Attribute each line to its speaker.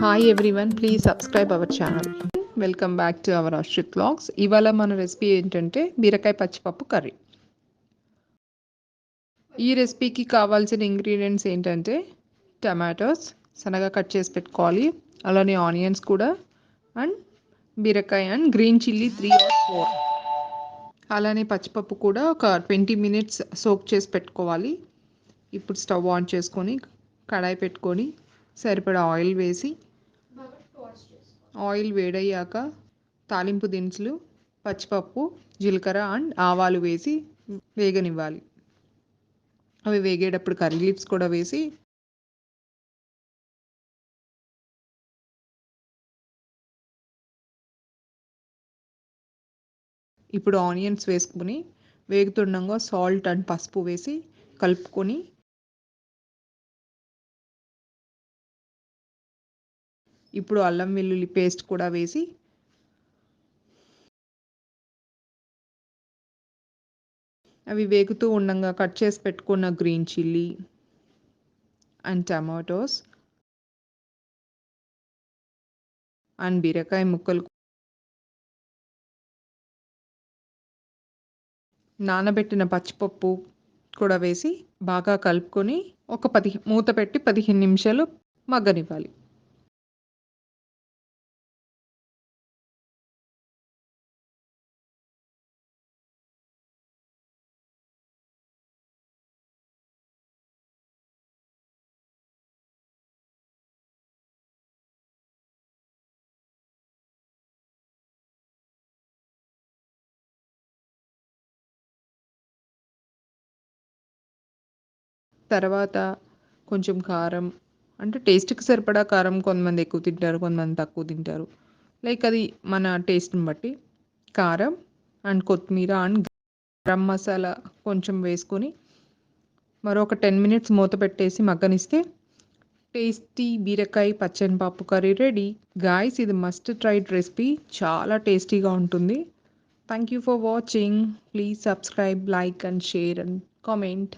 Speaker 1: Hi everyone, please subscribe our channel. Welcome back to our Arshit vlogs. ఇవాళ మన recipe ఏంటంటే బీరకాయ పచ్చిపప్పు కర్రీ. ఈ రెసిపీకి కావాల్సిన ఇంగ్రీడియంట్స్ ఏంటంటే టమాటోస్ సన్నగా కట్ చేసి పెట్టుకోవాలి, అలానే ఆనియన్స్ కూడా, అండ్ బీరకాయ అండ్ గ్రీన్ చిల్లీ 3 or 4, అలానే పచ్చిపప్పు కూడా ఒక 20 minutes సోక్ చేసి పెట్టుకోవాలి. ఇప్పుడు స్టవ్ ఆన్ చేసుకొని కడాయి పెట్టుకొని సరిపడా ఆయిల్ వేసి, ఆయిల్ వేడయ్యాక తాలింపు దినుసులు, పచ్చిపప్పు, జీలకర్ర అండ్ ఆవాలు వేసి వేగనివ్వాలి. అవి వేగేటప్పుడు కర్రీ లీవ్స్ కూడా వేసి ఇప్పుడు ఆనియన్స్ వేసుకుని వేగుతుండగా సాల్ట్ అండ్ పసుపు వేసి కలుపుకొని ఇప్పుడు అల్లం వెల్లుల్లి పేస్ట్ కూడా వేసి అవి వేగుతూ ఉండగా కట్ చేసి పెట్టుకున్న green chilli and tomatoes and బీరకాయ ముక్కలు, నానబెట్టిన పచ్చిపప్పు కూడా వేసి బాగా కలుపుకొని మూత పెట్టి 15 నిమిషాలు మగ్గనివ్వాలి. తర్వాత కొంచెం కారం, అంటే టేస్ట్కి సరిపడా కారం, కొంతమంది ఎక్కువ తింటారు, కొంతమంది తక్కువ తింటారు, లైక్ అది మన టేస్ట్ని బట్టి కారం అండ్ కొత్తిమీర అండ్ గరం మసాలా కొంచెం వేసుకొని మరొక 10 minutes మూత పెట్టేసి మగ్గనిస్తే టేస్టీ బీరకాయ పచ్చనిపప్పు కర్రీ రెడీ. గాయ్స్, ఇది మస్ట్ ట్రైడ్ రెసిపీ, చాలా టేస్టీగా ఉంటుంది. Thank you for watching. Please subscribe, like and share and comment.